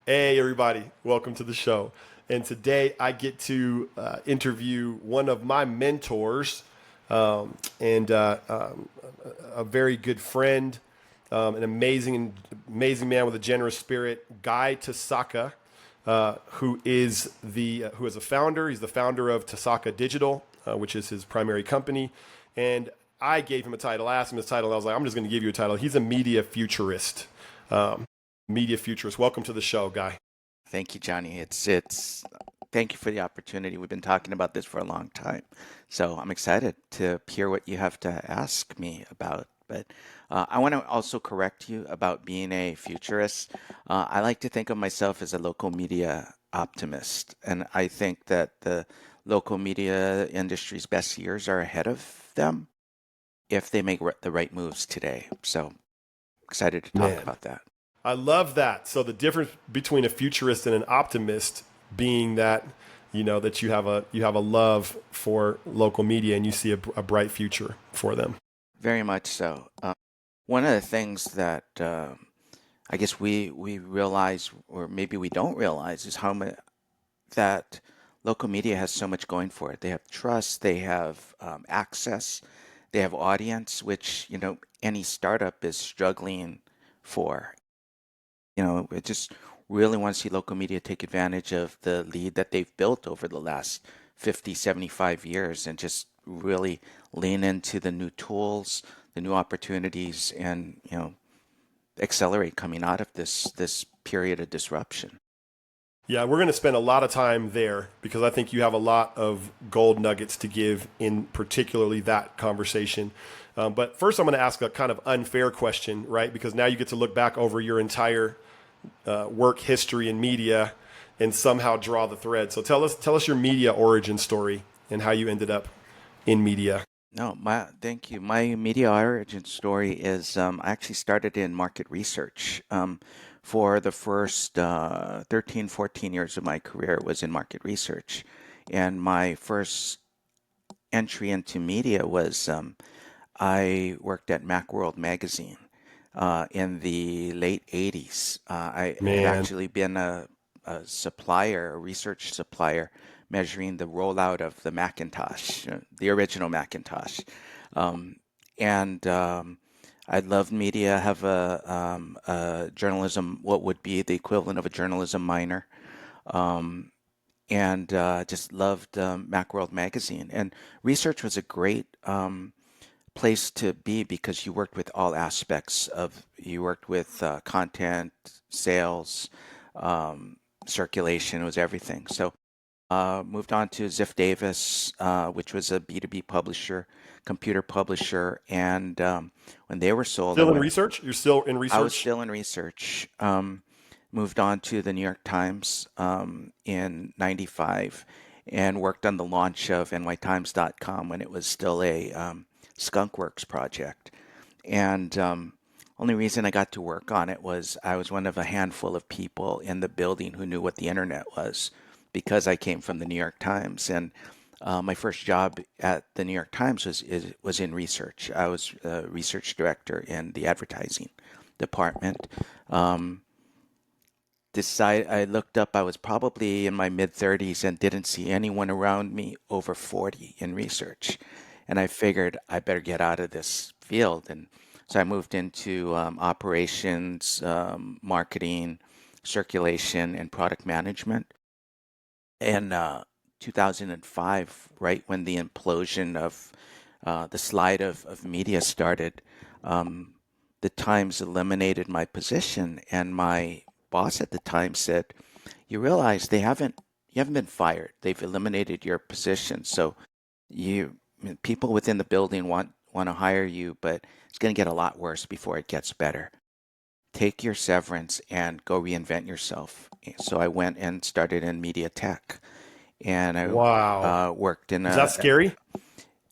Hey, everybody, welcome to the show. And today I get to interview one of my mentors and a very good friend, an amazing man with a generous spirit, Guy Tasaka, who is a founder. He's the founder of Tasaka Digital, which is his primary company. And I gave him a title. I asked him his title. And I was like, I'm just going to give you a title. He's a media futurist. Media futurist. Welcome to the show, Guy. Thank you, Johnny. It's thank you for the opportunity. We've been talking about this for a long time. So I'm excited to hear what you have to ask me about. But I want to also correct you about being a futurist. I like to think of myself as a local media optimist, and I think that the local media industry's best years are ahead of them if they make the right moves today. So excited to talk Man, about that. I love that. So the difference between a futurist and an optimist being that that you have a love for local media and you see a bright future for them. Very much so. One of the things that I guess we realize, or maybe we don't realize, is how much that local media has so much going for it. They have trust, they have access, they have audience, which any startup is struggling for. I just really want to see local media take advantage of the lead that they've built over the last 50, 75 years and just really lean into the new tools, the new opportunities, and accelerate coming out of this period of disruption. Yeah, we're going to spend a lot of time there because I think you have a lot of gold nuggets to give in particularly that conversation. But first, I'm going to ask a kind of unfair question, right? Because now you get to look back over your entire work history in media and somehow draw the thread. So tell us your media origin story and how you ended up in media. No, thank you. My media origin story is I actually started in market research. For the first 13, 14 years of my career was in market research. And my first entry into media was I worked at Macworld magazine in the late 80s. I had Man, actually been a supplier, a research supplier, measuring the rollout of the Macintosh, the original Macintosh. Um, and I love media, have a journalism, what would be the equivalent of a journalism minor. Um, and just loved Macworld magazine. And research was a great place to be because you worked with all aspects of, you worked with content, sales, um, circulation, it was everything. So moved on to Ziff Davis, which was a B2B publisher, computer publisher. And when they were sold, still in research? You're still in I was research? still in research. Moved on to the New York Times in 95 and worked on the launch of nytimes.com when it was still a skunkworks project. And only reason I got to work on it was I was one of a handful of people in the building who knew what the internet was because I came from the New York Times. And my first job at the New York Times was in research. I was a research director in the advertising department. Um, I looked up, I was probably in my mid 30s and didn't see anyone around me over 40 in research. And I figured I better get out of this field. And so I moved into operations, marketing, circulation, and product management. In 2005, right when the implosion of the slide of media started, um, the Times eliminated my position, and my boss at the time said, "You realize you haven't been fired. They've eliminated your position. So people within the building want to hire you, but it's going to get a lot worse before it gets better. Take your severance and go reinvent yourself." So I went and started in media tech, and I Wow. worked in Was that a scary?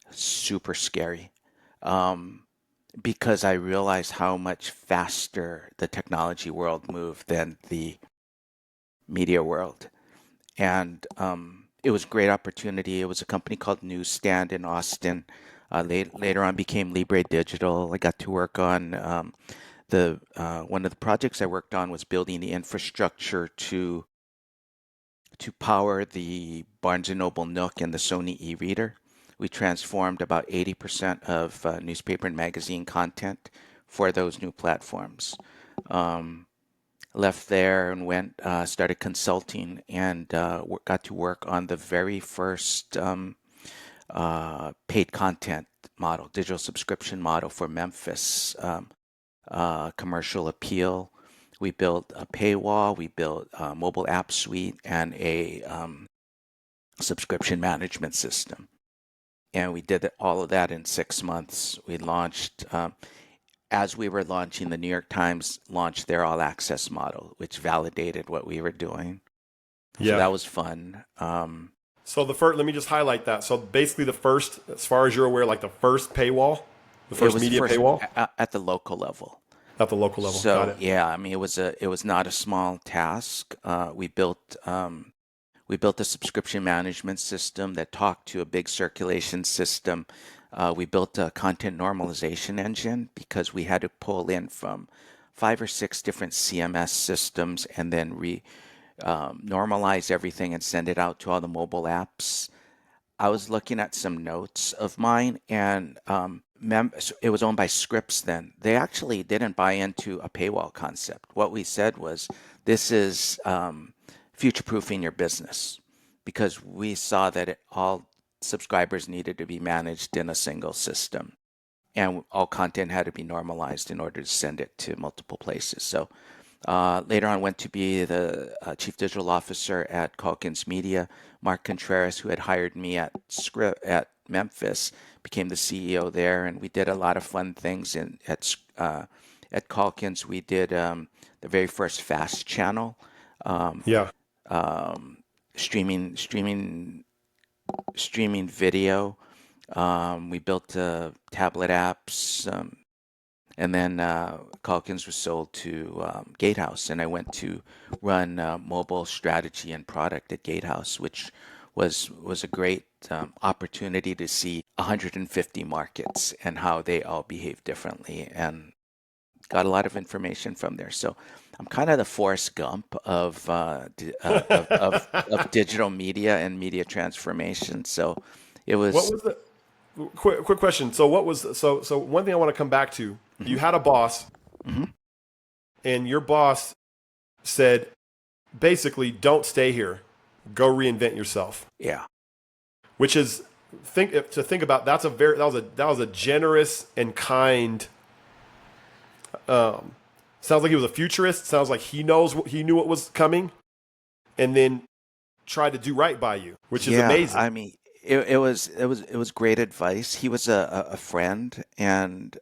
super scary. Um, because I realized how much faster the technology world moved than the media world. And it was a great opportunity. It was a company called Newsstand in Austin. Later on became Libre Digital. I got to work on the one of the projects I worked on was building the infrastructure to power the Barnes& and Noble Nook and the Sony e-reader. We transformed about 80% of newspaper and magazine content for those new platforms. Left there and went started consulting and got to work on the very first paid content model, digital subscription model for Memphis, commercial appeal. We built a paywall, we built a mobile app suite, and a subscription management system. And we did all of that in 6 months. We launched, as we were launching, the New York Times launched their all access model, which validated what we were doing. So that was fun. So the first, let me just highlight that. So basically, the first, as far as you're aware, like the first paywall, the first media paywall at the local level. At the local level. So Got it. yeah, I mean, it was not a small task. We built a subscription management system that talked to a big circulation system. We built a content normalization engine because we had to pull in from 5 or 6 different CMS systems and then normalize everything and send it out to all the mobile apps. I was looking at some notes of mine, and it was owned by Scripps then. They actually didn't buy into a paywall concept. What we said was, this is future-proofing your business, because we saw that all subscribers needed to be managed in a single system, and all content had to be normalized in order to send it to multiple places. So later on, went to be the chief digital officer at Calkins Media. Mark Contreras, who had hired me at Memphis, became the CEO there, and we did a lot of fun things at Calkins. We did the very first fast channel, streaming video. We built tablet apps. And then Calkins was sold to Gatehouse, and I went to run mobile strategy and product at Gatehouse, which was a great opportunity to see 150 markets and how they all behave differently, and got a lot of information from there. So I'm kind of the Forrest Gump of digital media and media transformation. So it was. What was the quick question? So what was so one thing I want to come back to? You had a boss, and your boss said, basically, don't stay here, go reinvent yourself. Yeah. Which is think about. That was a generous and kind. Sounds like he was a futurist. Sounds like he knew what was coming, and then tried to do right by you, which is amazing. I mean, it was great advice. He was a friend, and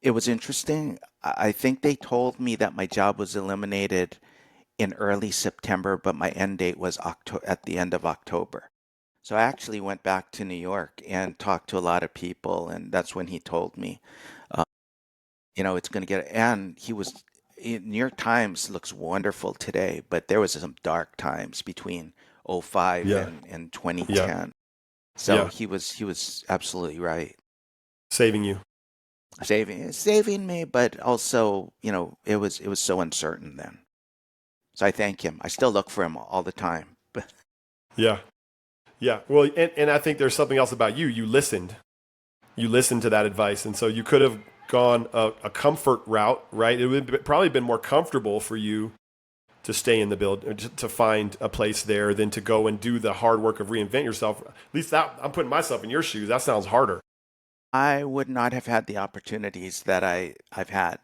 it was interesting. I think they told me that my job was eliminated in early September, but my end date was at the end of October. So I actually went back to New York and talked to a lot of people, and that's when he told me, it's going to get. And New York Times looks wonderful today, but there was some dark times between 2005 and 2010. Yeah. So he was absolutely right. Saving you. Saving me, but also, it was so uncertain then. So I thank him. I still look for him all the time. But yeah. Well, and I think there's something else about you. You listened to that advice, and so you could have gone a comfort route, right? It would probably been more comfortable for you to stay in the build, to find a place there, than to go and do the hard work of reinvent yourself. At least I'm putting myself in your shoes. That sounds harder. I would not have had the opportunities that I've had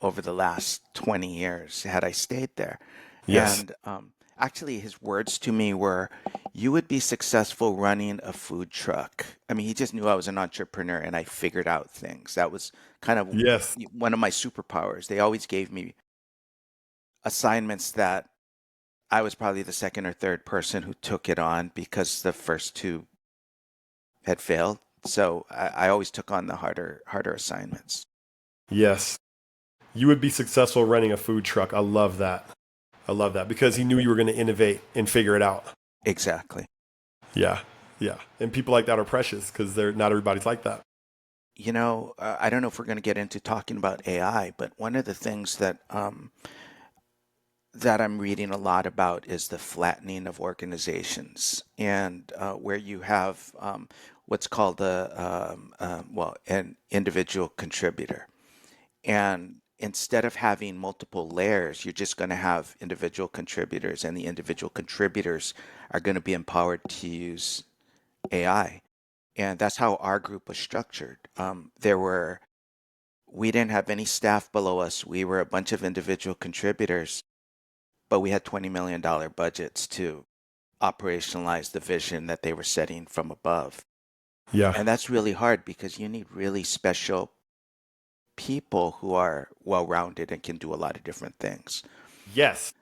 over the last 20 years had I stayed there. Yes. And actually, his words to me were, "You would be successful running a food truck." I mean, he just knew I was an entrepreneur and I figured out things. That was kind of one of my superpowers. They always gave me assignments that I was probably the second or third person who took it on because the first two had failed. So I always took on the harder assignments. Yes. You would be successful running a food truck. I love that because he knew you were going to innovate and figure it out. Exactly. Yeah. And people like that are precious because not everybody's like that. I don't know if we're going to get into talking about AI, but one of the things that I'm reading a lot about is the flattening of organizations, and where you have what's called an individual contributor. And instead of having multiple layers, you're just going to have individual contributors, and the individual contributors are going to be empowered to use AI. And that's how our group was structured. We didn't have any staff below us. We were a bunch of individual contributors, but we had $20 million budgets to operationalize the vision that they were setting from above. Yeah. And that's really hard because you need really special people who are well rounded and can do a lot of different things. Yes.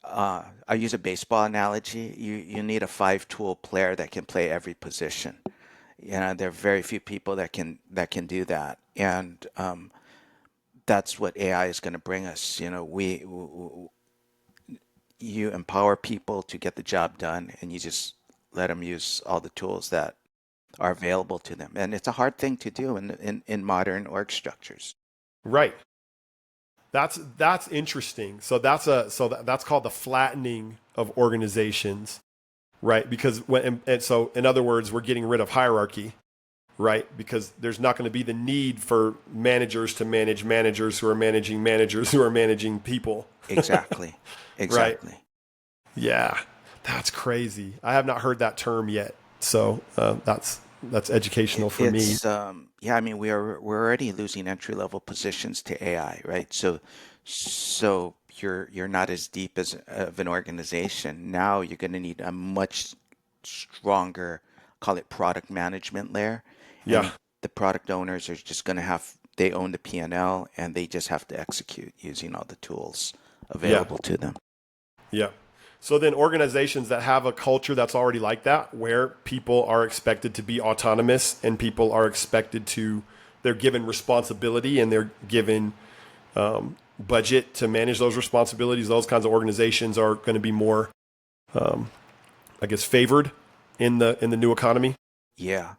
I use a baseball analogy. You need a five-tool player that can play every position. There are very few people that can do that, and that's what AI is going to bring us. You empower people to get the job done, and you just let them use all the tools that are available to them. And it's a hard thing to do in modern org structures. Right. That's interesting. That's called the flattening of organizations, right? Because so in other words, we're getting rid of hierarchy, right? Because there's not going to be the need for managers to manage managers who are managing managers who are managing people. Exactly. Right. Exactly. Yeah, that's crazy. I have not heard that term yet, so that's educational for me. It's yeah, I mean we're already losing entry level positions to AI, right? So you're not as deep as of an organization. Now you're going to need a much stronger, call it product management layer, Yeah, and the product owners are just going to they own the P&L and they just have to execute using all the tools yeah, available to them. yeah. So then organizations that have a culture that's already like that, where people are expected to be autonomous and people are expected to, they're given responsibility and they're given budget to manage those responsibilities. Those kinds of organizations are going to be more, I guess, favored in the new economy. Yeah.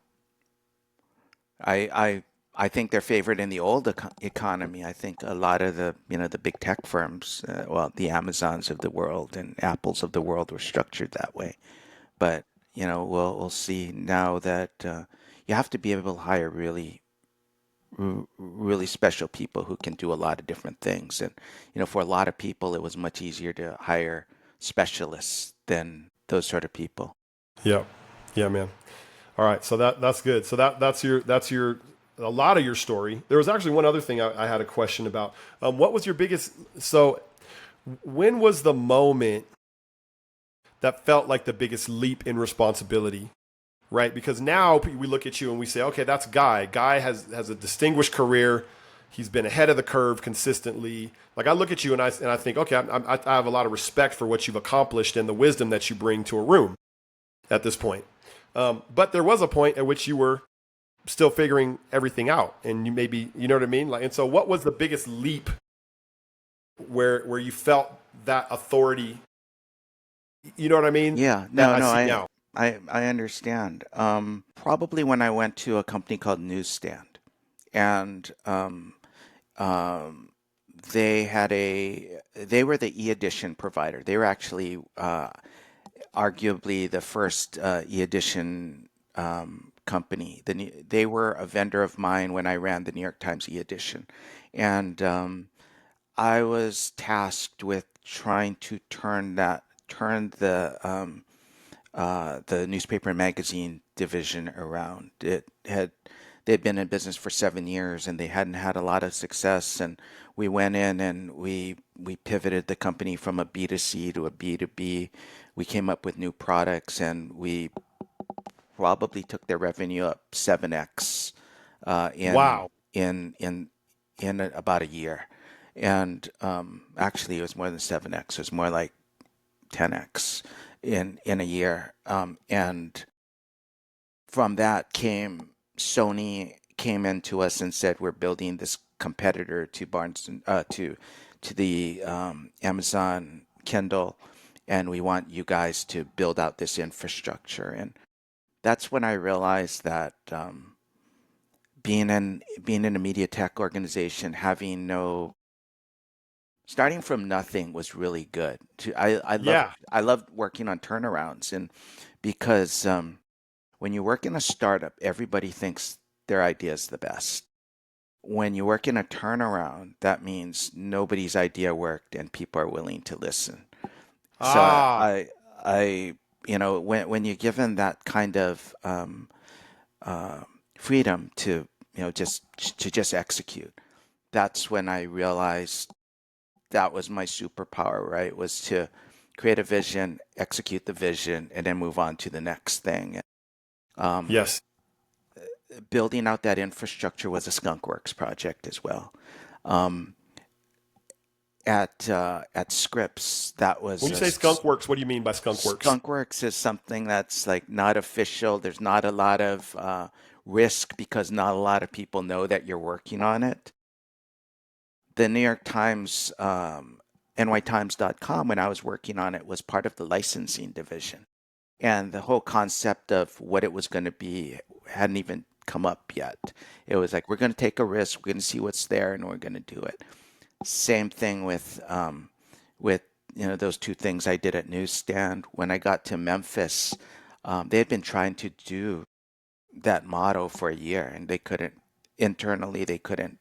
I I I think they're favored in the old economy. I think a lot of the big tech firms, well, the Amazons of the world and Apples of the world were structured that way. But we'll see now that you have to be able to hire really special people who can do a lot of different things. And for a lot of people, it was much easier to hire specialists than those sort of people. Yeah, yeah, man. All right, so that's good. So that's your a lot of your story. There was actually one other thing I had a question about. What was your biggest? So when was the moment that felt like the biggest leap in responsibility? Right, because now we look at you and we say, okay, that's Guy. Guy has a distinguished career. He's been ahead of the curve consistently. Like I look at you and I think, okay, I have a lot of respect for what you've accomplished and the wisdom that you bring to a room at this point. But there was a point at which you were still figuring everything out, and you know what I mean. Like, and so, what was the biggest leap where you felt that authority? You know what I mean? Yeah, That no, I no, see now. I understand. Probably when I went to a company called Newsstand, and um, they were the e-edition provider. They were actually arguably the first e-edition company. They were a vendor of mine when I ran the New York Times e-edition, and I was tasked with trying to turn the newspaper and magazine division around. They'd been in business for 7 years and they hadn't had a lot of success. And we went in and we pivoted the company from a B2C to a B2B. We came up with new products and we probably took their revenue up 7x uh, in Wow. in in about a year. And actually, it was more than 7x. It was more like 10x in a year. And from that Sony came into us and said we're building this competitor to to the Amazon Kindle, and we want you guys to build out this infrastructure. And that's when I realized that being in a media tech organization, having no starting from nothing was really good. Yeah. I loved working on turnarounds, and because when you work in a startup, everybody thinks their idea is the best. When you work in a turnaround, that means nobody's idea worked and people are willing to listen. So Ah, I when you're given that kind of uh, freedom to just execute, that's when I realized that was my superpower, right? Was to create a vision, execute the vision, and then move on to the next thing. Um, yes. Building out that infrastructure was a skunkworks project as well. Um, at Scripps, that was When you a say skunk works, what do you mean by skunk works? skunkworks is something that's like not official. There's not a lot of risk because not a lot of people know that you're working on it. The New York Times, nytimes.com, when I was working on it, was part of the licensing division. And the whole concept of what it was going to be hadn't even come up yet. It was like, we're going to take a risk, we're going to see what's there, and we're going to do it. Same thing with those two things I did at Newsstand. When I got to Memphis, they had been trying to do that motto for a year, and they couldn't internally. They couldn't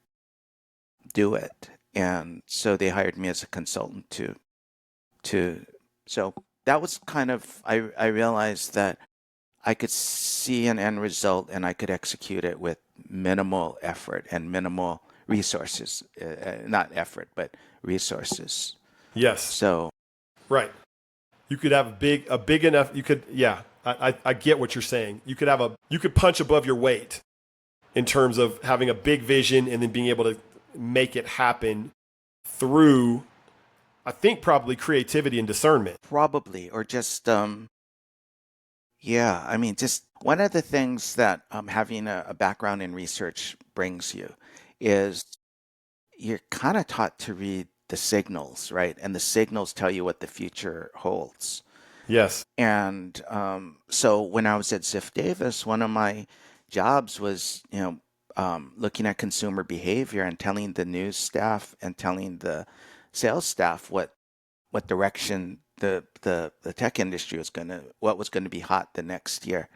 do it, and so they hired me as a consultant to. So that was kind of I realized that I could see an end result and I could execute it with minimal effort and minimal resources. Not effort, but resources. Yes. So Right. You could have a big enough. You could, yeah. I get what you're saying. You could punch above your weight in terms of having a big vision and then being able to make it happen through, I think, probably creativity and discernment. probably, or just yeah. I mean, just one of the things that having a background in research brings you is you're kind of taught to read the signals, right? And the signals tell you what the future holds. Yes. And so when I was at Ziff Davis, one of my jobs was, looking at consumer behavior and telling the news staff and telling the sales staff what direction the tech industry was what was going to be hot the next year.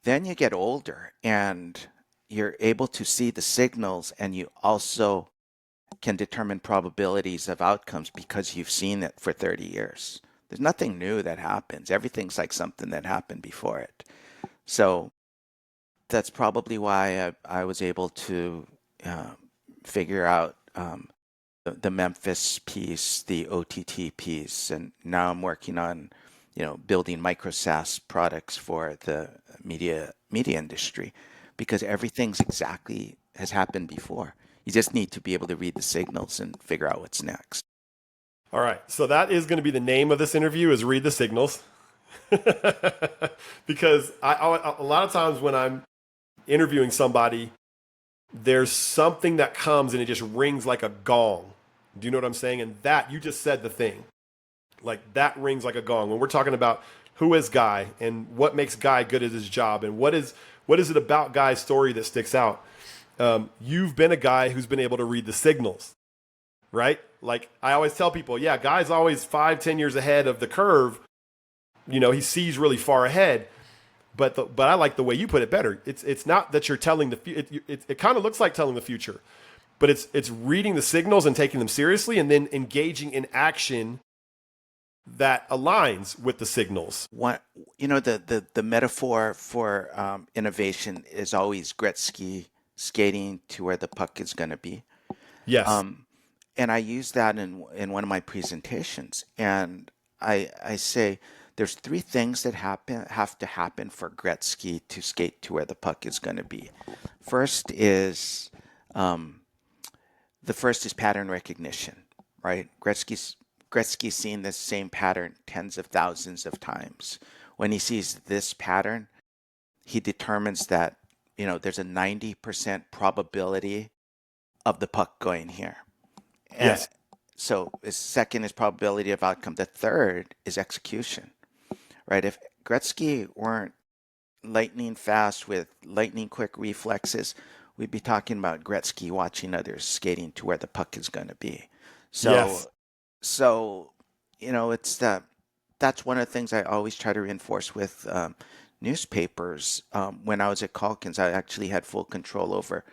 Then you get older and you're able to see the signals, and you also can determine probabilities of outcomes because you've seen it for 30 years. There's nothing new that happens. Everything's like something that happened before it. So that's probably why I was able to uh, figure out the Memphis piece, the OTT piece, and now I'm working on, building micro SaaS products for the media industry, because everything's exactly has happened before. You just need to be able to read the signals and figure out what's next. All right. So that is going to be the name of this interview is Read the Signals. Because a lot of times when I'm interviewing somebody, there's something that comes and it just rings like a gong. Do you know what I'm saying? And that, you just said the thing. Like that rings like a gong. When we're talking about who is Guy and what makes Guy good at his job and what is it about Guy's story that sticks out? You've been a guy who's been able to read the signals, right? Like I always tell people, yeah, Guy's always 5, 10 years ahead of the curve. He sees really far ahead. But I like the way you put it better. It's not that you're telling it kind of looks like telling the future, but it's reading the signals and taking them seriously and then engaging in action that aligns with the signals. What the metaphor for innovation is always Gretzky skating to where the puck is going to be. Yes. Um, and I use that in one of my presentations, and I say there's three things that have to happen for Gretzky to skate to where the puck is going to be. First is um, the first is pattern recognition, right? Gretzky's seen this same pattern tens of thousands of times. When he sees this pattern, he determines that there's a 90% probability of the puck going here. And Yes. so the second is probability of outcome. The third is execution, right? If Gretzky weren't lightning fast with lightning quick reflexes, we'd be talking about Gretzky watching others skating to where the puck is going to be. Yes. So, so it's that's one of the things I always try to reinforce with newspapers. When I was at Calkins, I actually had full control over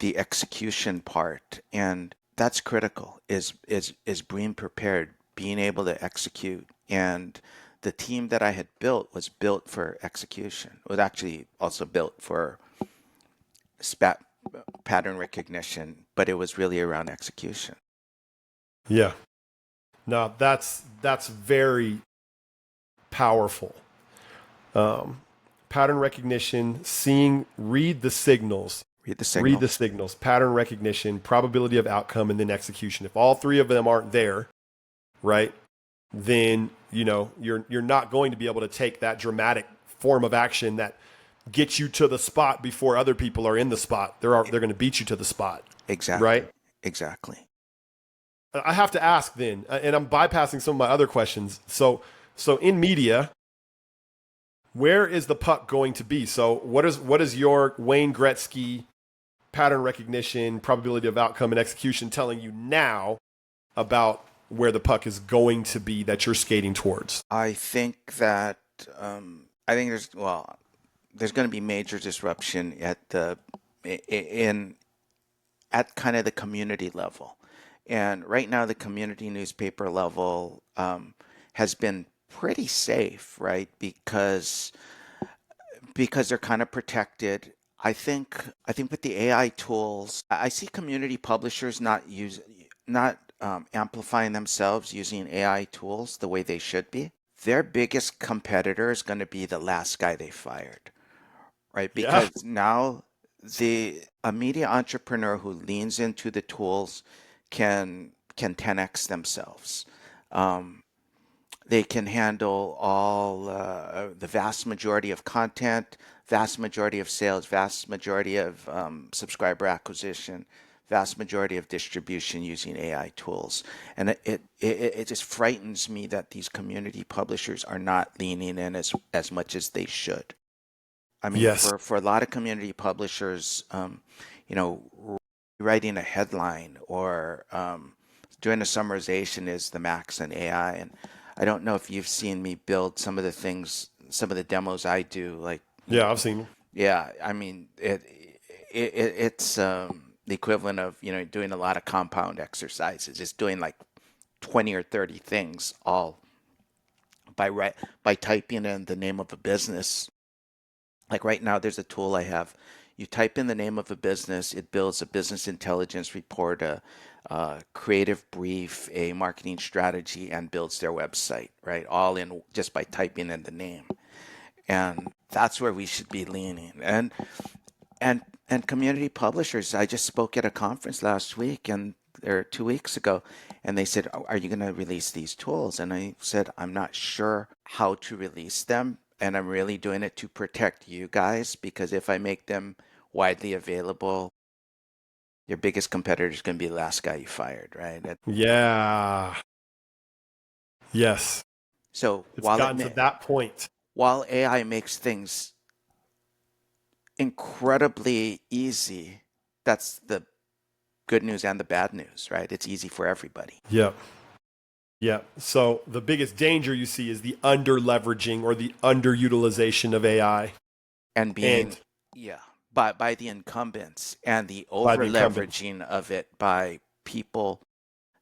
the execution part, and that's critical. Is being prepared, being able to execute, and the team that I had built was built for execution. It was actually also built for spat pattern recognition, but it was really around execution. Yeah. No, that's very powerful. Pattern recognition, read the signals, Read the signals. pattern recognition, probability of outcome, and then execution. If all three of them aren't there, right, then you're not going to be able to take that dramatic form of action that gets you to the spot before other people are in the spot. They're going to beat you to the spot, Exactly. right? Exactly. I have to ask then, and I'm bypassing some of my other questions. So in media, where is the puck going to be? So what is your Wayne Gretzky pattern recognition, probability of outcome, and execution telling you now about where the puck is going to be that you're skating towards? I think that I think there's going to be major disruption in at kind of the community level, and right now the community newspaper level has been pretty safe, right? Because they're kind of protected. I think with the AI tools, I see community publishers not amplifying themselves using AI tools the way they should be. Their biggest competitor is going to be the last guy they fired, right? Yeah. Because now the a media entrepreneur who leans into the tools can 10x themselves. Um, they can handle all the vast majority of content, vast majority of sales, vast majority of subscriber acquisition, vast majority of distribution using AI tools. And it just frightens me that these community publishers are not leaning in as much as they should. I mean, Yes. for a lot of community publishers, you know, writing a headline or doing a summarization is the max in AI. And I don't know if you've seen me build some of the things, some of the demos I do. Like, Yeah, I've seen. yeah, I mean, it's the equivalent of doing a lot of compound exercises. It's doing like 20 or 30 things all by typing in the name of a business. Like right now, there's a tool I have. You type in the name of a business, it builds a business intelligence report, a creative brief, a marketing strategy, and builds their website, right? All in just by typing in the name. And that's where we should be leaning. And and community publishers. I just spoke at a conference last week or 2 weeks ago, and they said, "Oh, are you going to release these tools?" And I said, "I'm not sure how to release them, and I'm really doing it to protect you guys because if I make them widely available, your biggest competitor is going to be the last guy you fired, right?" Yeah. Yes. So It's gotten to that point. while AI makes things incredibly easy, that's the good news and the bad news, right? It's easy for everybody. Yep. Yeah. So the biggest danger you see is the under leveraging or the underutilization of AI And being, and yeah, by the incumbents and the by over the incumbents. leveraging of it by people.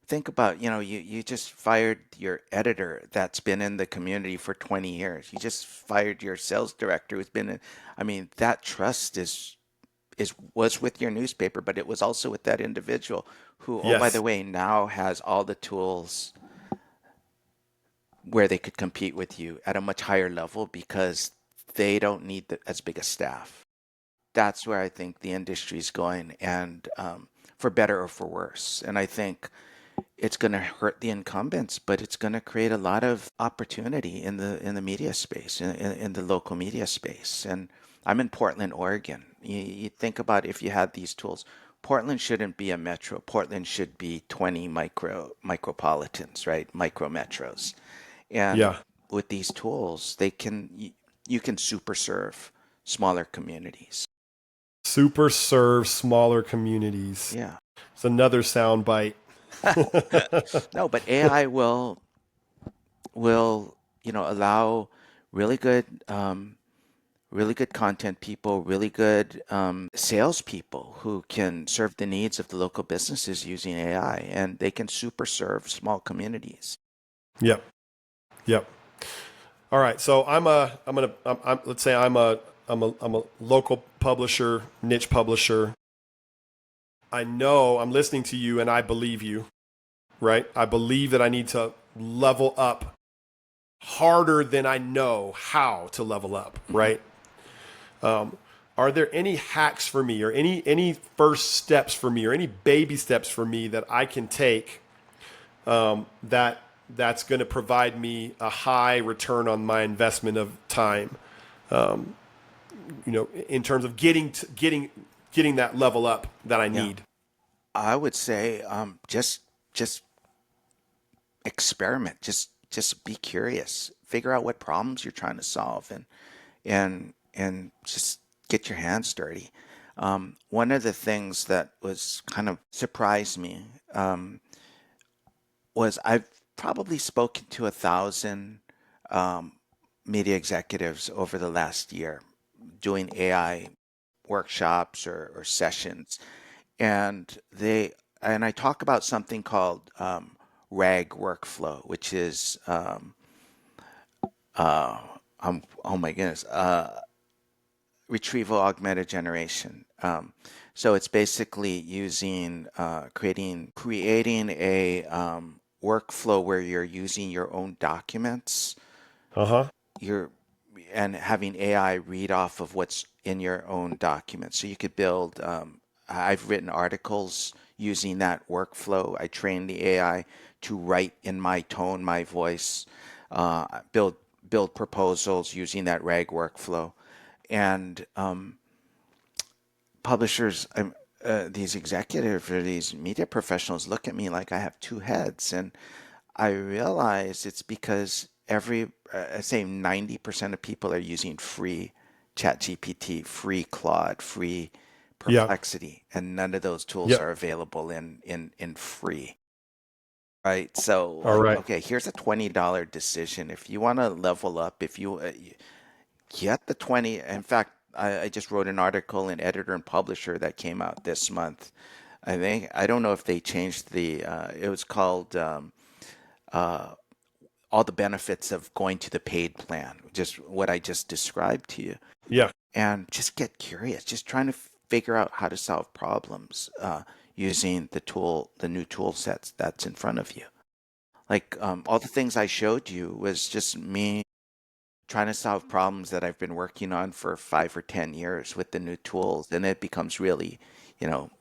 Think about, you just fired your editor that's been in the community for 20 years. You just fired your sales director who's been in, I mean, that trust was with your newspaper, but it was also with that individual who, oh, by the Yes. way, now has all the tools where they could compete with you at a much higher level because they don't need as big a staff. That's where I think the industry is going, and for better or for worse. And I think it's going to hurt the incumbents, but it's going to create a lot of opportunity in the media space, in the local media space. And I'm in Portland, Oregon. You think about if you had these tools. Portland shouldn't be a metro. Portland should be 20 micropolitans, right? Micro metros. And Yeah. with these tools, you can super serve smaller communities. Super serve smaller communities. Yeah. It's another sound bite. No, but AI will, allow really good really good content people, really good salespeople who can serve the needs of the local businesses using AI, and they can super serve small communities. Yep. Yep. All right. So let's say I'm a local publisher, niche publisher. I know I'm listening to you and I believe you, right? I believe that I need to level up harder than I know how to level up, Mm-hmm. right? Are there any hacks for me or any first steps for me or any baby steps for me that I can take that that's going to provide me a high return on my investment of time, in terms of getting that level up that I Yeah, need? I would say just experiment, just be curious, figure out what problems you're trying to solve, and just get your hands dirty. One of the things that was kind of surprised me was I've probably spoken to 1,000 um, media executives over the last year doing AI workshops or sessions, and I talk about something called RAG workflow, which is oh my goodness, retrieval augmented generation. So it's basically using creating a workflow where you're using your own documents, Uh huh. you're and having AI read off of what's in your own documents. So you could build. I've written articles using that workflow. I trained the AI to write in my tone, my voice, build proposals using that RAG workflow, and publishers, these executives or these media professionals look at me like I have two heads, and I realize it's because I say 90% of people are using free ChatGPT, free Claude, free Yeah. Perplexity, and none of those tools Yep. are available in free. Right. So, All like, right. okay, here's a $20 decision. If you want to level up, if you get the 20, in fact, I just wrote an article in Editor and Publisher that came out this month. I don't know if they changed it was called all the benefits of going to the paid plan, just what I just described to you. Yeah. And just get curious, just trying to figure out how to solve problems using the new tool sets that's in front of you. Like all the things I showed you was just me trying to solve problems that I've been working on for 5 or 10 years with the new tools, and it becomes really, you know,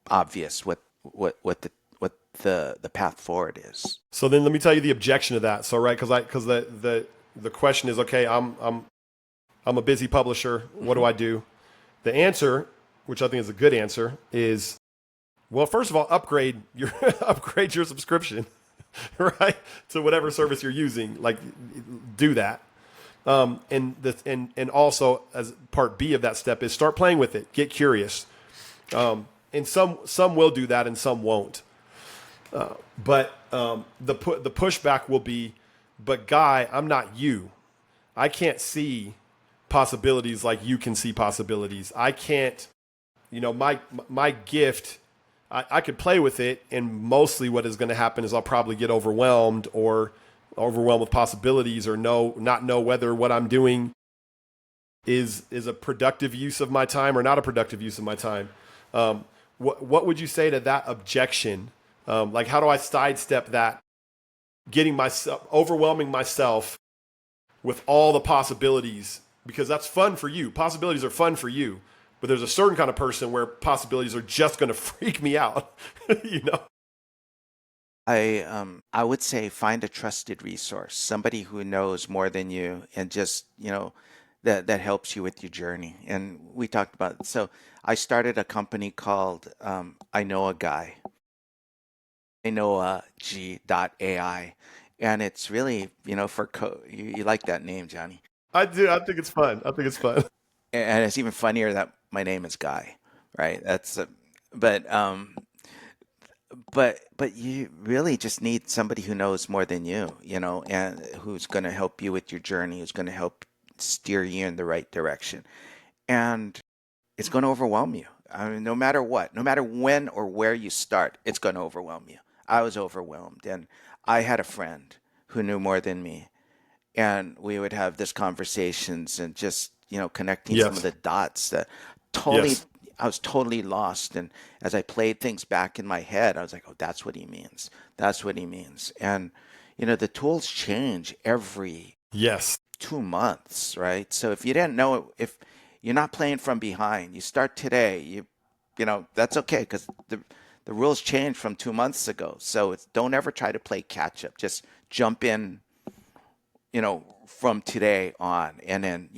obvious what the path forward is. So then let me tell you the objection to that. So right, because the question is, okay, I'm a busy publisher. What do Hmm. I do? The answer, which I think is a good answer, is, well, first of all, upgrade your upgrade your subscription, right, to whatever service you're using. Like, do that. And also, as part B of that step, is start playing with it. Get curious. And some will do that, and some won't. But the pushback will be, but Guy, I'm not you. I can't see possibilities like you can see possibilities. I can't, my gift. I could play with it, and mostly what is going to happen is I'll probably get overwhelmed with possibilities, or not know whether what I'm doing is a productive use of my time or not a productive use of my time. What would you say to that objection? Like, how do I sidestep that? Getting myself overwhelming myself with all the possibilities, because that's fun for you. Possibilities are fun for you, but there's a certain kind of person where possibilities are just going to freak me out. you know? I would say find a trusted resource, somebody who knows more than you, and just that helps you with your journey. And we talked about so I started a company called I Know a Guy, I know a G dot AI, and it's really for you like that name, Johnny. I do. I think it's fun. I think it's fun. and it's even funnier that my name is Guy, right? But but you really just need somebody who knows more than you know, and who's going to help you with your journey, who's going to help steer you in the right direction. And it's going to overwhelm you. I mean, no matter what, no matter when or where you start, it's going to overwhelm you. I was overwhelmed, and I had a friend who knew more than me, and we would have this conversations and just connecting some of Yes. the dots that totally Yes. I was totally lost. And as I played things back in my head, I was like, oh, that's what he means, that's what he means. And the tools change every Yes. 2 months, right? So if you didn't know, if you're not playing from behind, you start today, that's okay, because the rules changed from 2 months ago. So don't ever try to play catch up. Just jump in, from today on, and then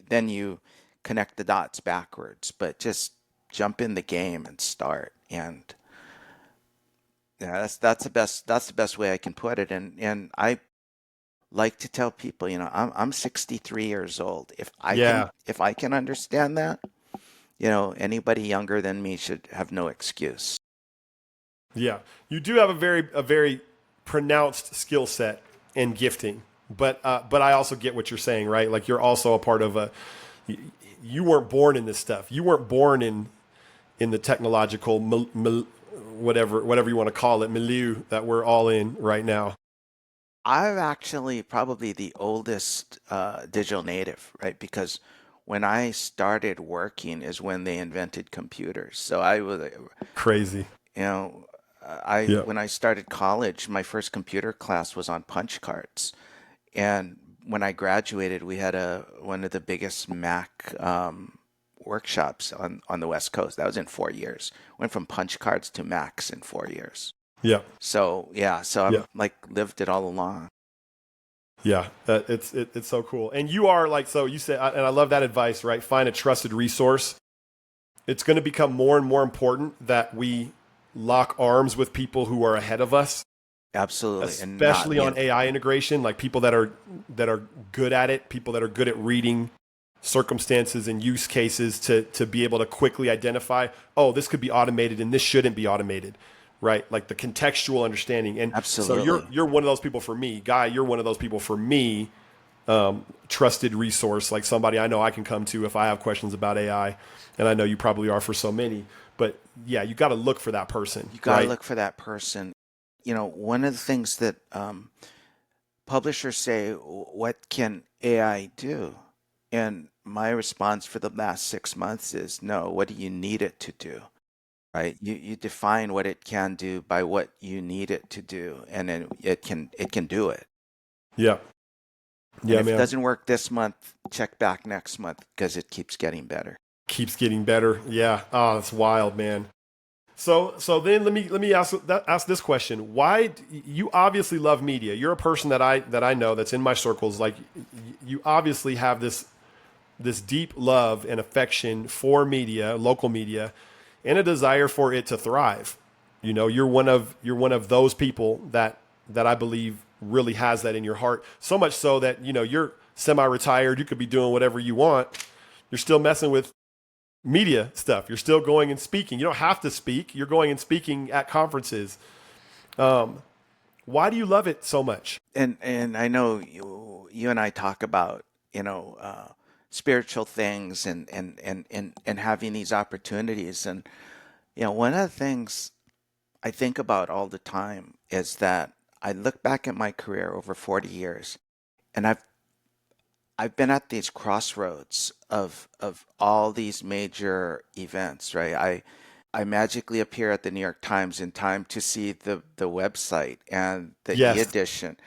then you connect the dots backwards. But just jump in the game and start. And yeah, that's the best way I can put it. And I like to tell people, I'm 63 years old. Yeah. If I can understand that, anybody younger than me should have no excuse. Yeah. You do have a very pronounced skill set and gifting, but I also get what you're saying, right? Like you're also a part of a. You weren't born in this stuff. You weren't born in the technological whatever you want to call it milieu that we're all in right now. I'm actually probably the oldest digital native, right? Because when I started working is when they invented computers. So I was, Crazy. you know, I Yeah. when I started college, my first computer class was on punch cards. And when I graduated, we had one of the biggest Mac workshops on the West Coast. That was in 4 years. Went from punch cards to Macs in 4 years. Yeah. So yeah, so Yeah. I'm like lived it all along. Yeah, it's so cool. And you are like, so you said, and I love that advice, right? Find a trusted resource. It's going to become more and more important that we lock arms with people who are ahead of us, Absolutely, and not especially be on in. AI integration, like people that are good at it, people that are good at reading circumstances and use cases to be able to quickly identify, oh, this could be automated and this shouldn't be automated, right? Like the contextual understanding. And so you're Absolutely. you're one of those people for me, Guy. You're one of those people for me, trusted resource, like somebody I know I can come to if I have questions about AI, and I know you probably are for so many. But yeah, you got to look for that person, You got to right? look for that person. One of the things that publishers say, what can AI do? And my response for the last 6 months is, no, what do you need it to do? Right? You define what it can do by what you need it to do, and then it can do it. Yeah, And yeah, if it man. doesn't work this month, check back next month because it keeps getting better. Keeps getting better. Yeah. Oh, that's wild, man. So then let me ask this question. Why you obviously love media? You're a person that I know that's in my circles. Like you obviously have this deep love and affection for media, local media, and a desire for it to thrive. You're one of those people that I believe really has that in your heart. So much so that you're semi-retired. You could be doing whatever you want. You're still messing with media stuff. You're still going and speaking. You don't have to speak. You're going and speaking at conferences. Why do you love it so much? And I know you and I talk about spiritual things and having these opportunities. And one of the things I think about all the time is that I look back at my career over 40 years, and I've been at these crossroads of all these major events, right? I magically appear at the New York Times in time to see the website and the Yes. e-edition.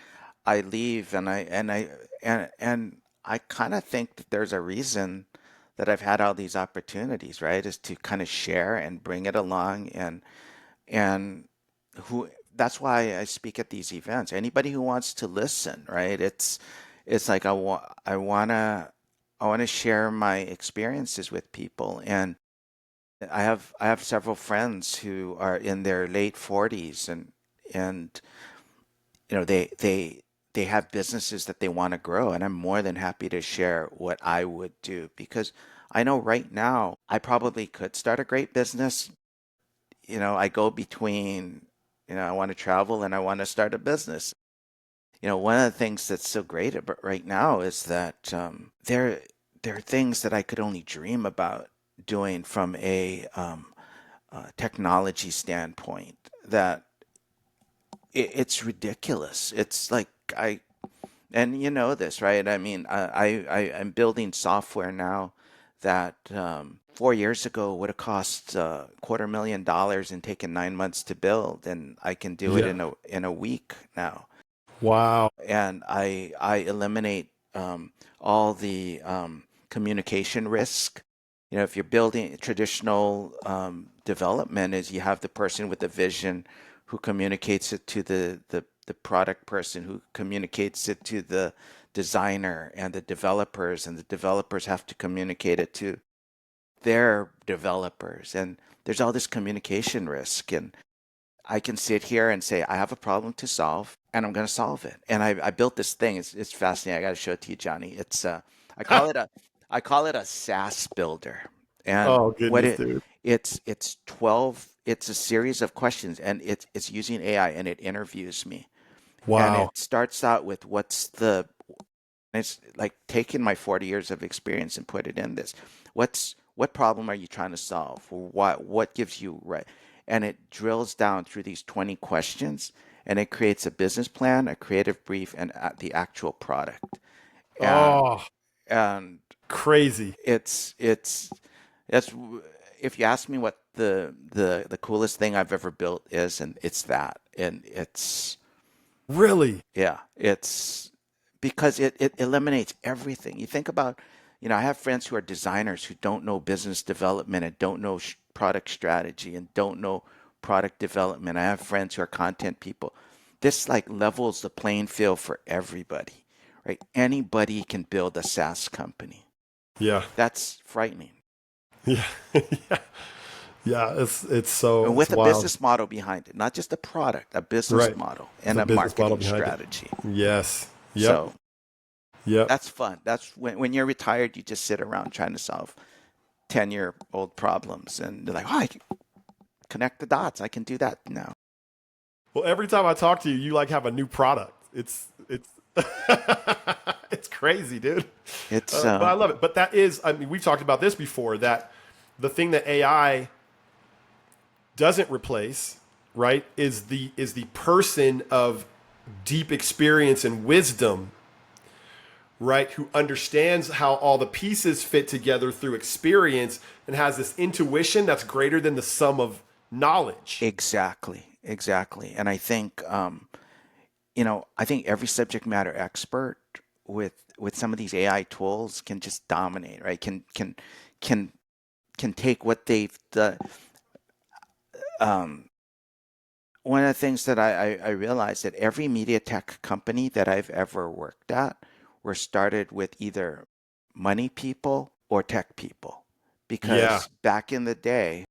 I leave, and I kind of think that there's a reason that I've had all these opportunities, right? Is to kind of share and bring it along, and who that's why I speak at these events. Anybody who wants to listen, right? It's like I want to share my experiences with people. And I have several friends who are in their late 40s, and they they have businesses that they want to grow, and I'm more than happy to share what I would do because I know right now I probably could start a great business. I go between, I want to travel and I want to start a business. One of the things that's so great about right now is that there are things that I could only dream about doing from a technology standpoint that it's ridiculous. It's like and you know this, right? I mean, I'm building software now that 4 years ago would have cost $250,000 and taken 9 months to build, and I can do it Yeah. in a week now. Wow. And I eliminate all the communication risk. If you're building traditional development, is you have the person with the vision who communicates it to the product person who communicates it to the designer and the developers have to communicate it to their developers. And there's all this communication risk. And I can sit here and say, I have a problem to solve, and I'm going to solve it. And I built this thing. It's fascinating. I got to show it to you, Johnny. I call it a I call it a SaaS builder. And Oh what goodness, dude. it's 12. It's a series of questions, and it's using AI, and it interviews me, and Wow. it starts out with it's like taking my 40 years of experience and put it in this. What problem are you trying to solve? What gives you right? And it drills down through these 20 questions, and it creates a business plan, a creative brief, and the actual product. And Oh, and crazy. it's that's if you ask me what the coolest thing I've ever built is, and it's that, and it's Really? yeah, it's because it eliminates everything. You think about, I have friends who are designers who don't know business development and don't know product strategy and don't know product development. I have friends who are content people. This like levels the playing field for everybody, right? Anybody can build a SaaS company. Yeah. That's frightening. Yeah. Yeah. Yeah. And It's with a wild. business model behind it, not just a product, a business Right. model It's and a a business model marketing behind it. strategy. Yes. Yep. So Yep. that's fun. That's when you're retired, you just sit around trying to solve 10-year-old problems. And they're like, oh, I can connect the dots. I can do that now. Well, every time I talk to you, you like have a new product. It's it's crazy, dude. It's, But I love it. But that is, I mean, we've talked about this before. That the thing that AI doesn't replace, right, is the person of deep experience and wisdom, right, who understands how all the pieces fit together through experience and has this intuition that's greater than the sum of knowledge. exactly. And I think every subject matter expert with some of these AI tools can just dominate, right? Can can take what they've done. Um, One of the things that I realized that every media tech company that I've ever worked at were started with either money people or tech people. Yeah. Because back in the day,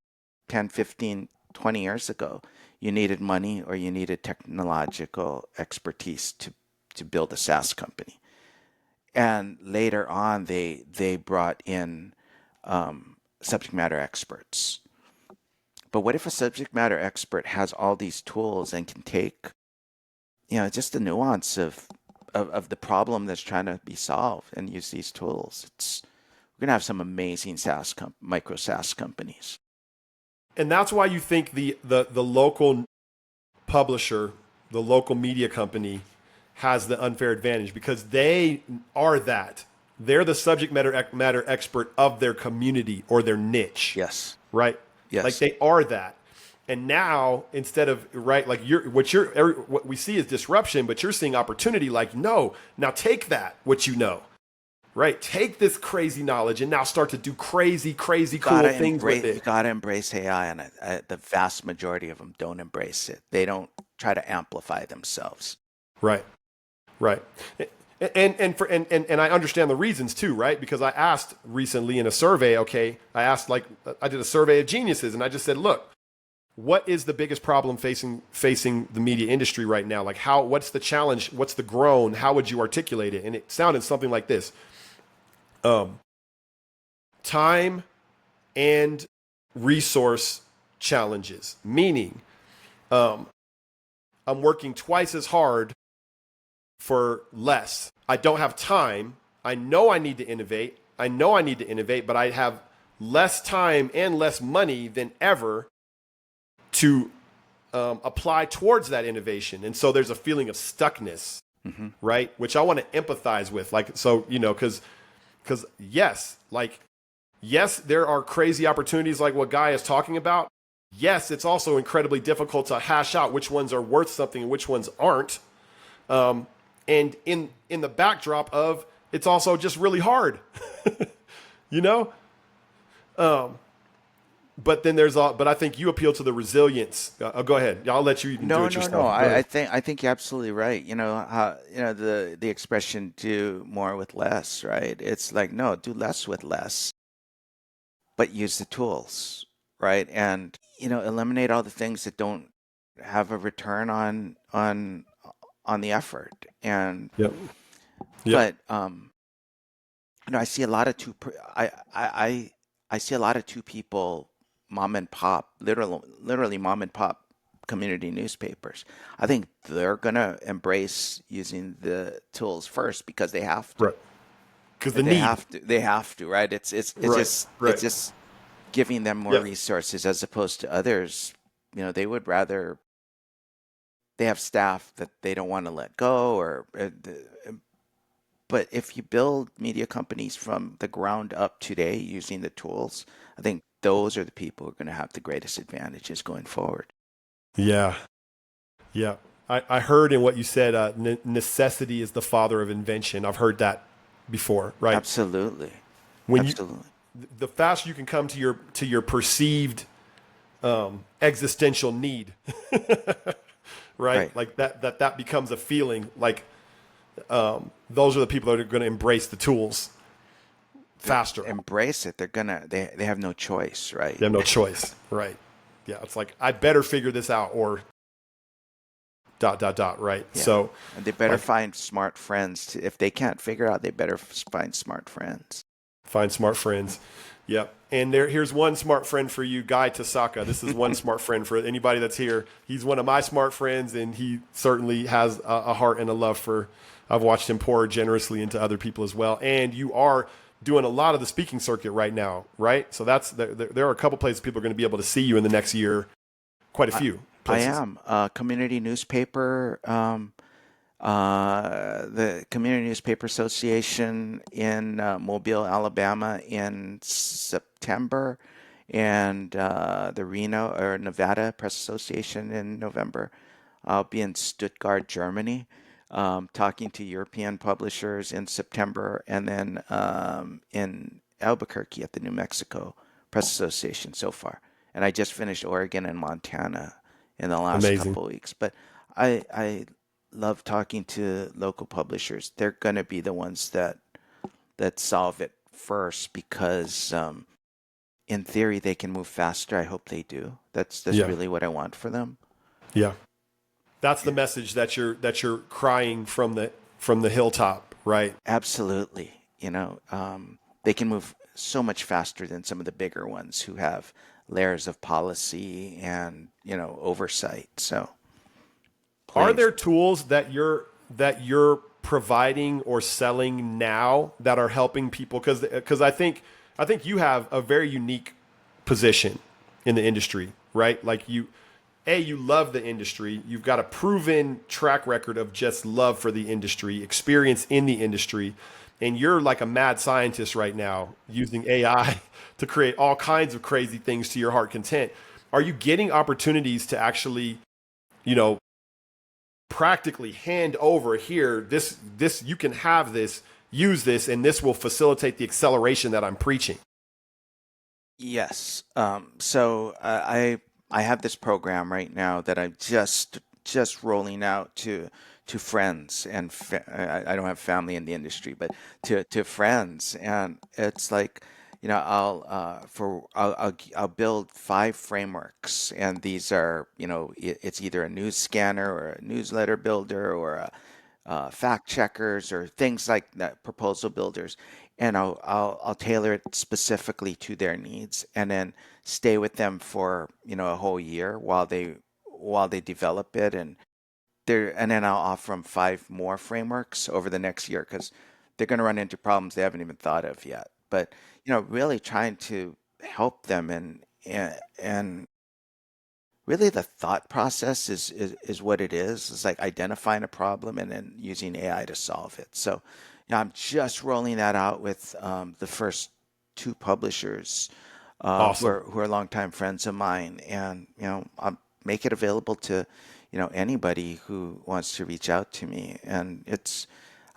10, 15, 20 years ago, you needed money or you needed technological expertise to build a SaaS company. And later on, they brought in subject matter experts. But what if a subject matter expert has all these tools and can take, just the nuance of the problem that's trying to be solved and use these tools? We're gonna have some amazing micro SaaS companies. And that's why you think the local publisher, the local media company has the unfair advantage because they are that. They're the subject matter expert of their community or their niche, Yes, right? Like yes. they are that. And now instead of right, like what we see is disruption, but you're seeing opportunity. Like no, now take that what you know, right? Take this crazy knowledge and now start to do crazy, crazy cool things with You it. gotta embrace AI, and the vast majority of them don't embrace it. They don't try to amplify themselves. Right. Right. And I understand the reasons too, right? Because I asked recently in a survey, okay, I did a survey of geniuses and I just said, look, what is the biggest problem facing the media industry right now? Like what's the challenge? What's the groan? How would you articulate it? And it sounded something like this. Time and resource challenges, meaning I'm working twice as hard for less. I don't have time. I know I need to innovate. But I have less time and less money than ever to apply towards that innovation. And so there's a feeling of stuckness, right? Which I want to empathize with. Like, so, because yes, there are crazy opportunities like what Guy is talking about. Yes, it's also incredibly difficult to hash out which ones are worth something and which ones aren't. And in the backdrop of, it's also just really hard, you know? But then but I think you appeal to the resilience. Go ahead. I'll let you do it yourself. No. I think you're absolutely right. The expression "do more with less," right? It's like, no, do less with less, but use the tools, right? And eliminate all the things that don't have a return on the effort. And Yep. but I see a lot of I see a lot of two people, mom and pop, literally mom and pop community newspapers. I think they're gonna embrace using the tools first because they have to. Right. Because They have to, right? It's just giving them more resources as opposed to others. They would rather, they have staff that they don't want to let go, but if you build media companies from the ground up today using the tools, I think those are the people who are going to have the greatest advantages going forward. Yeah. Yeah. I heard in what you said, necessity is the father of invention. I've heard that before, right? Absolutely. Absolutely. The faster you can come to your perceived existential need, right? Like that becomes a feeling. Like those are the people that are going to embrace the tools faster. Embrace it. They have no choice, right? They have no choice, right? Yeah, it's like I better figure this out, or ... right? Yeah. So and they better find smart friends. If they can't figure out, they better find smart friends. Find smart friends. Yep. And here's one smart friend for you, Guy Tasaka. This is one smart friend for anybody that's here. He's one of my smart friends, and he certainly has a heart and a love for. I've watched him pour generously into other people as well. And you are doing a lot of the speaking circuit right now, right? So there are a couple places people are going to be able to see you in the next year. Quite a few places. I am. Community newspaper. The Community Newspaper Association in Mobile, Alabama in September, and the Reno or Nevada Press Association in November. I'll be in Stuttgart, Germany, talking to European publishers in September, and then in Albuquerque at the New Mexico Press Association so far. And I just finished Oregon and Montana in the last couple of weeks. But I love talking to local publishers. They're going to be the ones that solve it first because in theory they can move faster. I hope they do. That's really what I want for them. Yeah. That's the message that you're crying from the hilltop, right? Absolutely. They can move so much faster than some of the bigger ones who have layers of policy and oversight. So are there tools that you're providing or selling now that are helping people? Because I think you have a very unique position in the industry, right? Like you love the industry. You've got a proven track record of just love for the industry, experience in the industry, and you're like a mad scientist right now using AI to create all kinds of crazy things to your heart content. Are you getting opportunities to actually, practically hand over here, this you can have this, use this, and this will facilitate the acceleration that I'm preaching? Yes. So I have this program right now that I'm just rolling out to friends, and I don't have family in the industry, but to friends, and it's like, I'll build 5 frameworks, and these are, it's either a news scanner or a newsletter builder or a fact checkers or things like that, proposal builders, and I'll tailor it specifically to their needs, and then stay with them for a whole year while they develop it, and then I'll offer them 5 more frameworks over the next year because they're going to run into problems they haven't even thought of yet. But really trying to help them, and really the thought process is what it is. It's like identifying a problem and then using AI to solve it. So, I'm just rolling that out with the first 2 publishers who Awesome. are longtime friends of mine, and I'll make it available to anybody who wants to reach out to me. And it's,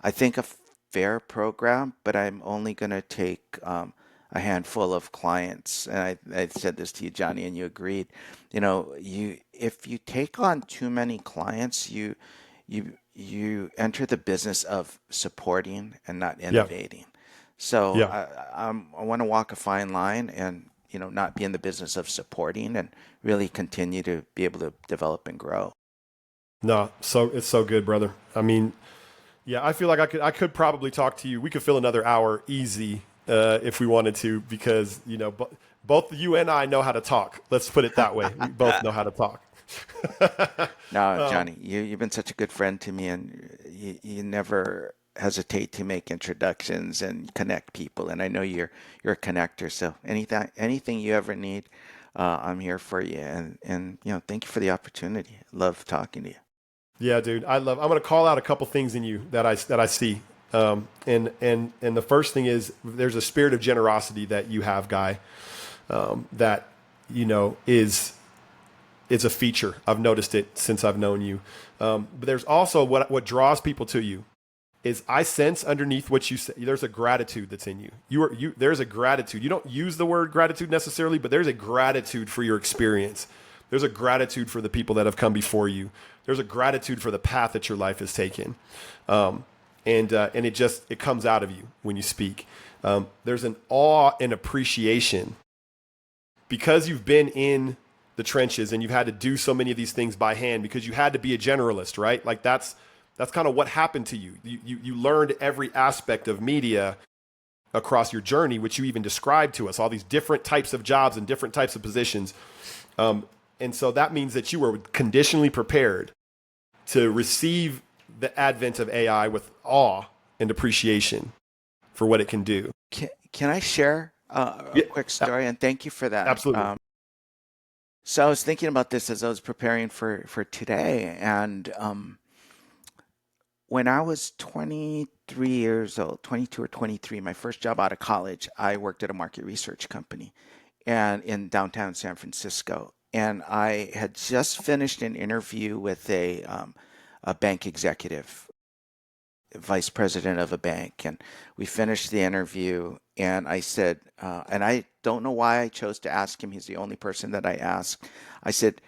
I think, a fair program, but I'm only going to take a handful of clients. And I said this to you, Johnny, and you agreed. If you take on too many clients, you enter the business of supporting and not Yeah. innovating. So Yeah. I want to walk a fine line and not be in the business of supporting, and really continue to be able to develop and grow. No, so it's so good, brother. I mean, yeah, I feel like I could probably talk to you. We could fill another hour easy if we wanted to, because both you and I know how to talk. Let's put it that way. We both know how to talk. No, Johnny, you've been such a good friend to me, and you never hesitate to make introductions and connect people. And I know you're a connector. So anything you ever need, I'm here for you. And thank you for the opportunity. Love talking to you. Yeah, dude, I'm gonna call out a couple things in you that I see. And the first thing is, there's a spirit of generosity that you have, Guy. That is it's a feature. I've noticed it since I've known you. But there's also what draws people to you is, I sense underneath what you say, there's a gratitude that's in you. There's a gratitude. You don't use the word gratitude necessarily, but there's a gratitude for your experience. There's a gratitude for the people that have come before you. There's a gratitude for the path that your life has taken. And it comes out of you when you speak. There's an awe and appreciation because you've been in the trenches and you've had to do so many of these things by hand, because you had to be a generalist, right? Like that's kind of what happened to you. You learned every aspect of media across your journey, which you even described to us, all these different types of jobs and different types of positions. And so that means that you were conditionally prepared to receive the advent of AI with awe and appreciation for what it can do. Can I share a Yeah, quick story? And thank you for that. absolutely. So I was thinking about this as I was preparing for today, and when I was 23 years old, 22 or 23, my first job out of college, I worked at a market research company and in downtown San Francisco. And I had just finished an interview with a bank executive, vice president of a bank. And we finished the interview, and I said, and I don't know why I chose to ask him. He's the only person that I asked. I said,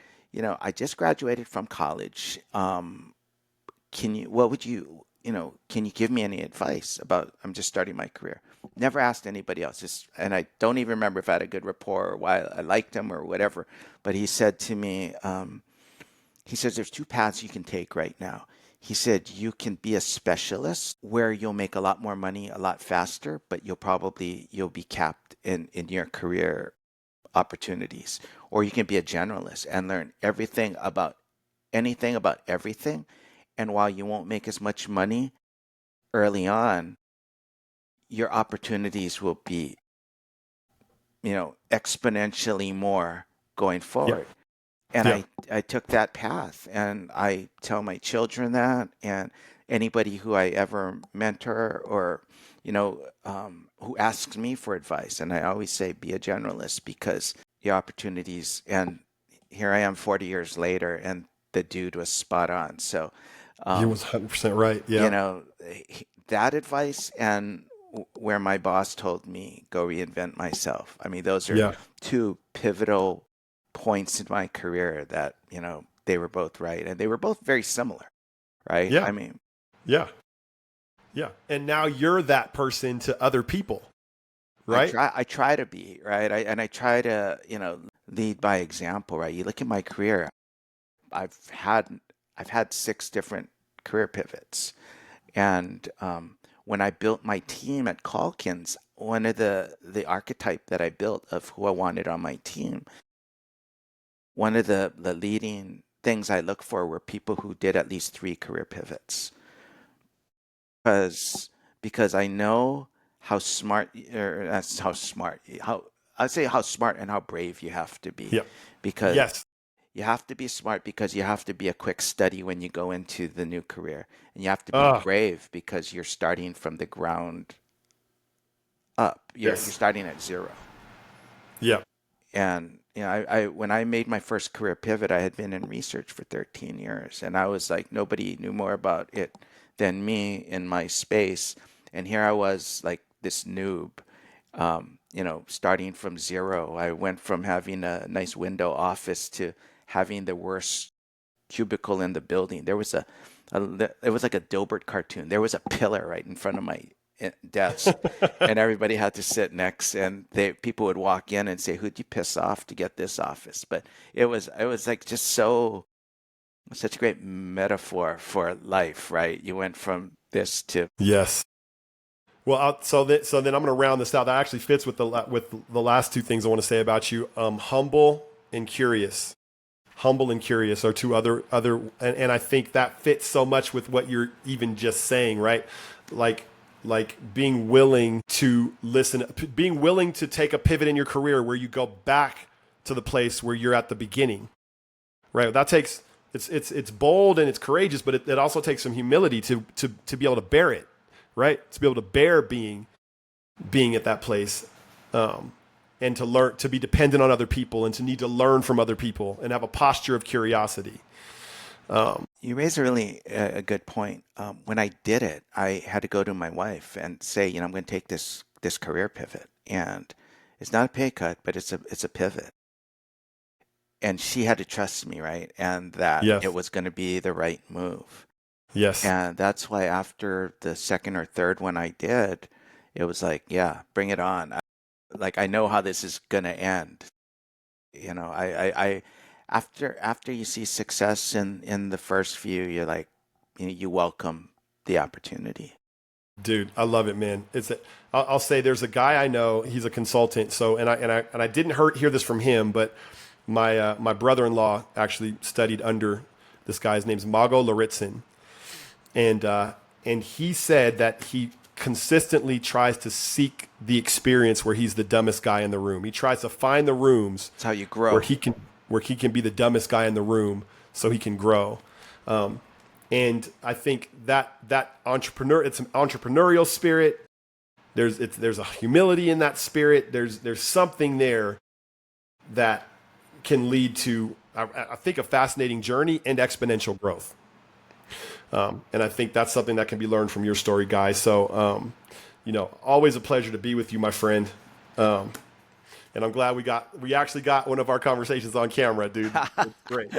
I just graduated from college. Can you give me any advice about, I'm just starting my career. Never asked anybody else. And I don't even remember if I had a good rapport or why I liked him or whatever. But he said to me, he says, there's 2 paths you can take right now. He said, you can be a specialist where you'll make a lot more money a lot faster, but you'll be capped in your career opportunities. Or you can be a generalist and learn anything about everything. And while you won't make as much money early on, your opportunities will be, exponentially more going Yeah. forward. And Yeah. I took that path, and I tell my children that, and anybody who I ever mentor or, who asks me for advice. And I always say, be a generalist, because the opportunities, and here I am 40 years later, and the dude was spot on. So, He was 100% right. you Yeah. know, that advice and where my boss told me, go reinvent myself. I mean, those are Yeah. 2 pivotal points in my career that, they were both right, and they were both very similar, right? Yeah. I mean, Yeah. Yeah. And now you're that person to other people, right? I try to be, right? And I try to, lead by example, right? You look at my career, I've had I've had six different career pivots. And when I built my team at Calkins, one of the archetype that I built of who I wanted on my team, one of the leading things I look for were people who did at least three career pivots. Because because I know how smart, or that's how smart, how I'd say how smart and how brave you have to be. Yeah. Because Yes. you have to be smart because you have to be a quick study when you go into the new career. And you have to be Ah, brave because you're starting from the ground up. You're yes. starting at zero. Yeah. And I when I made my first career pivot, I had been in research for 13 years, and I was like nobody knew more about it than me in my space. And here I was like this noob, starting from zero. I went from having a nice window office to having the worst cubicle in the building. It was like a Dilbert cartoon. There was a pillar right in front of my desk, and everybody had to sit next. And people would walk in and say, "Who'd you piss off to get this office?" But it was like just such a great metaphor for life, right? You went from this to Yes. Well, so then I'm going to round this out. That actually fits with the last two things I want to say about you. Humble and curious. Humble and curious are two and I think that fits so much with what you're even just saying, right? Like being willing to listen, being willing to take a pivot in your career where you go back to the place where you're at the beginning, right? That takes it's bold and it's courageous, but it also takes some humility to be able to bear it, right? To be able to bear being at that place, and to learn to be dependent on other people and to need to learn from other people and have a posture of curiosity. You raise a really a good point. When I did it, I had to go to my wife and say, I'm going to take this career pivot, and it's not a pay cut, but it's a pivot. And she had to trust me, right? And that it Yes. was going to be the right move. Yes. And that's why after the second or third one I did, it was like, yeah, bring it on. Like I know how this is going to end. I after you see success in the first few, you're like, you welcome the opportunity. Dude, I love it, man. I'll say there's a guy I know. He's a consultant. So, and I didn't hear this from him, but my brother-in-law actually studied under this guy. His name's Mago Lauritzen, and he said that he consistently tries to seek the experience where he's the dumbest guy in the room. He tries to find the rooms It's how you where grow. he can be the dumbest guy in the room so he can grow. And I think that it's an entrepreneurial spirit. There's a humility in that spirit. There's something there that can lead to I think a fascinating journey and exponential growth. And I think that's something that can be learned from your story, guys. So, always a pleasure to be with you, my friend. And I'm glad we actually got one of our conversations on camera, dude. It's great.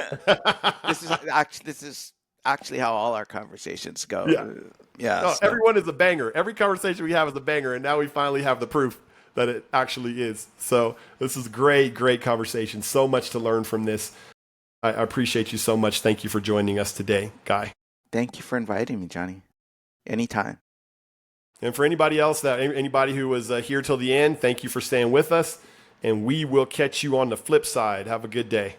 This is actually how all our conversations Yeah. go. Yeah. No, So everyone is a banger. Every conversation we have is a banger, and now we finally have the proof that it actually is. So this is great, great conversation. So much to learn from this. I appreciate you so much. Thank you for joining us today, Guy. thank you for inviting me, Johnny. Anytime. And for anybody who was here till the end, thank you for staying with us. And we will catch you on the flip side. Have a good day.